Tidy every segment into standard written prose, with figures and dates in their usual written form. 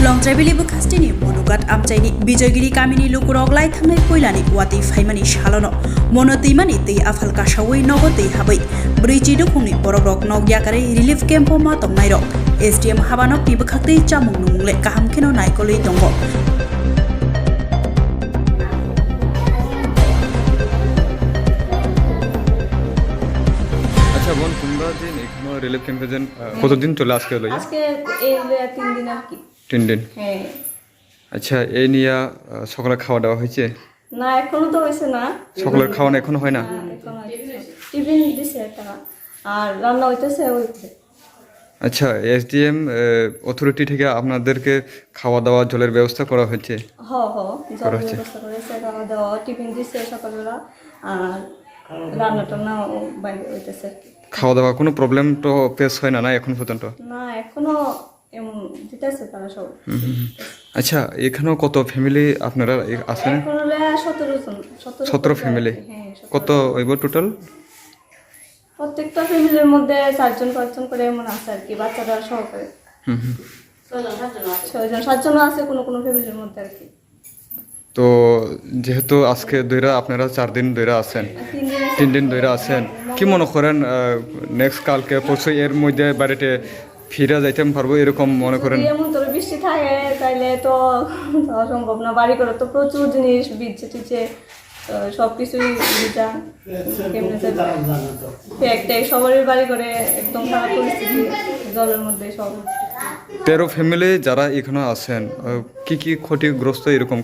लंद्राइबिलि बुखास्टिनि मनुगात आमचाइनि बिजयगिरि गामिनि लुकुरक लाइथांनाय कोइलानि वाति फाइमानि सालनो मनो दैमानि दै आफाल कासावै नगो दै हाबै ब्रैजि दुखुंनि बरक नग याकारै रिलिफ केम्प मातो नायरक एसडीएम हाबानक नि बुखाक्तै चामुं नुमुंले गाहामखेनो नायकलै दंग বোন তোমরা যে এখানে রিলিফ ক্যাম্পে যেন কতদিন চলে আজকে লই আজকে এই 3 দিন আর কি 3 দিন হ্যাঁ আচ্ছা এই নিয়া সকালে খাওয়া দাওয়া হয়েছে না এখনো তো হইছে না সকালের খাওয়া এখনো হয় না টিফিন দিছে তারা আর রান্না হইতেছে হইছে আচ্ছা এসডিএম অথরিটি থেকে আপনাদেরকে খাওয়া দাওয়া জলের ব্যবস্থা করা হয়েছে জলের ব্যবস্থা করেছে খাওয়া দাওয়া টিফিন দিছে সকালবেলা আর রান্নাটা না বাইরে হইতেছে খাওয়া দাওয়া কোনো প্রবলেম তো ফেস হয় না এখন পর্যন্ত না এখনো দিতেছে তারা সব আচ্ছা এখানেও কত ফ্যামিলি আপনারা আছেন এখন 17 ফ্যামিলি কত হইব টোটাল প্রত্যেকটা ফ্যামিলির মধ্যে 4 জন করে এমন আছে আর কি বাচ্চারা সহকারে 6 জন আছে কোন ফ্যামিলির মধ্যে আর কি তো যেহেতু আজকে দইরা আপনারা 4 দিন দইরা আছেন 3 দিন দইরা আছেন কি মনে করেন নেক্সট কালকে পরশু এর মধ্যে বাড়িতে ফিরে যাইতে পারবো এরকম মনে করেন এমন তো বৃষ্টি থাকে তাইলে তো সম্ভব না বাড়ি করে তো প্রচুর জিনিস ভিজছে টিচে সবকিছুই ভিজা কেমনে সবারই বাড়ি করে একদম খারাপ পরিস্থিতি জলের মধ্যে সব 13 ফ্যামিলি যারা এখানে আছেন কি কি ক্ষতিগ্রস্ত এরকম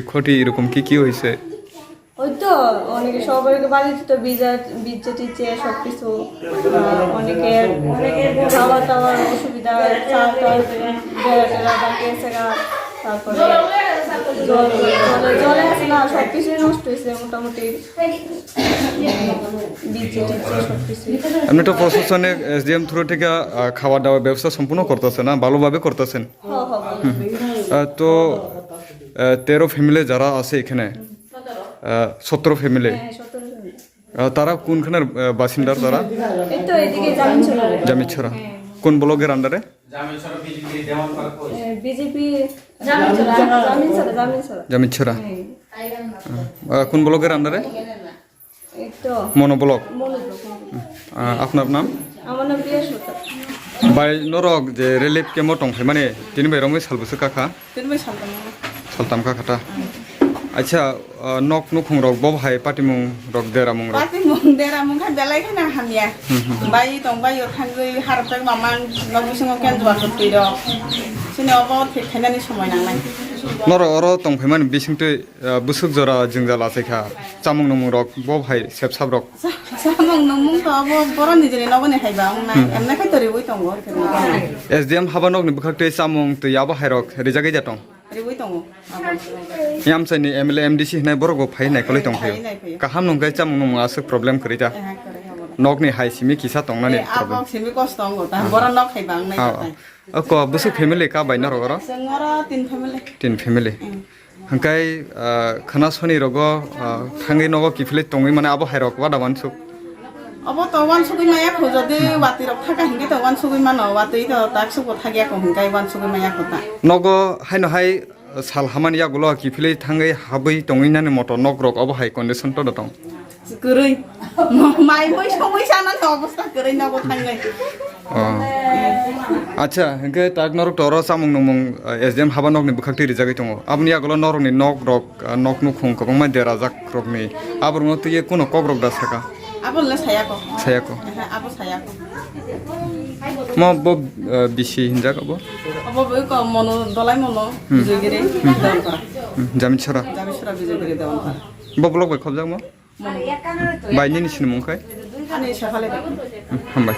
ক্ষতি এরকম কি হয়েছে ওই তো অনেকে সবাই বাড়িতে তো ভিজছে টিচে সবকিছু অনেকের খাওয়া টাওয়ার অসুবিধা তারপরে জলে আছে না সবকিছুই নষ্ট হয়েছে মোটামুটি আপনি তো প্রশাসনে এসডিএম থ্রু থেকে খাওয়া দাওয়ার ব্যবস্থা সম্পূর্ণ করতেছেন না ভালোভাবে করতেছেন তো 13 ফ্যামিলি যারা আছে এখানে 17 ফ্যামিলি তারা কোনখানের বাসিন্দার তারা জামিরচরা কোন ব্লকের আন্ডারে জামিরচরা কোন ব্লকের আন্ডারে মনো ব্লক আপনার নাম বাই নরক যে রিলিফ কেমো টংখাই মানে তিনি বাইরং সালবসो কাকা সালতাম কাকাটা আচ্ছা নক নুখুং রক বহাই পাটিমুং রক দেরামুং রক খাই বেলাই খানা হামিয়া বাই দंबाय थांगै हारपेक मामान नबुसिङाव केनजुवा खै रक सिने अबो फेखायनानि समय नांनाय नर अर तंफैमान बिसिंते बुसुक जरा जिंजाला सेखा चामुं नमुं रक बहाय सेबसाब रक चामुं नमुं तो अबो बरनि जेने नबने हायबा उनाय एमना खायतरि वइ दंग एसडीएम हाबानक नि बुखाक्ते चामुं तो याबो हायरक रिजागै जातं वइ दंग यामसानि एमएलए एमडीसी हनाय बरगो फायनाय खलै दंफायो काहाम नंगाय चामुं नमुं आसो प्रब्लेम करिता नगनि हायसिमि किसा तंनानि प्रब्लेम सिमि कष्ट दंग ता बर नक खायबा उनाय को बुसु फैमिली का बायना रगर जोंरा 3 फैमिली हंकाय खनासनि रगो थांगै नगो किफिलै तंगै माने आबो हायरक वादा वानसु अब तो वान सुगै माया खो जदि वाति रक थाका हिंगे तो वान सुगै मानो वाति तो ताकसु को थागिया को हिंगाय वान सुगै माया खोता नगो हायनो हाय साल हामानि यागुलो किफिलै थांगै हाबै तंगैनानि मतो नगरक अब हाय कन्डिशन तो दं गरै माइ बै समै सानानि अवस्था गरै नगो थांगै আচ্ছা হেঁকে তাক নরক টর চামুং নমুং এসডিএম হাবা নকনি বুখাক্তি রিজাগै দङ আপনি আগল নরকনি নক রক নক নুখুং কবং মান দেরা জাক রকনি আবর মত ইয়ে কোন কক রক দা সাকা আবল সায়াকো আবো সায়াকো ম ব বিসি হিনজা কব অব ক মনো দলাই মনো বিজয়গিরি দান করা জামিরচরা বিজয়গিরি দান করা ব ব্লক বাই খবজাং ম বাইনি নিছিন মুংখাই আনি সাফালে হামবাই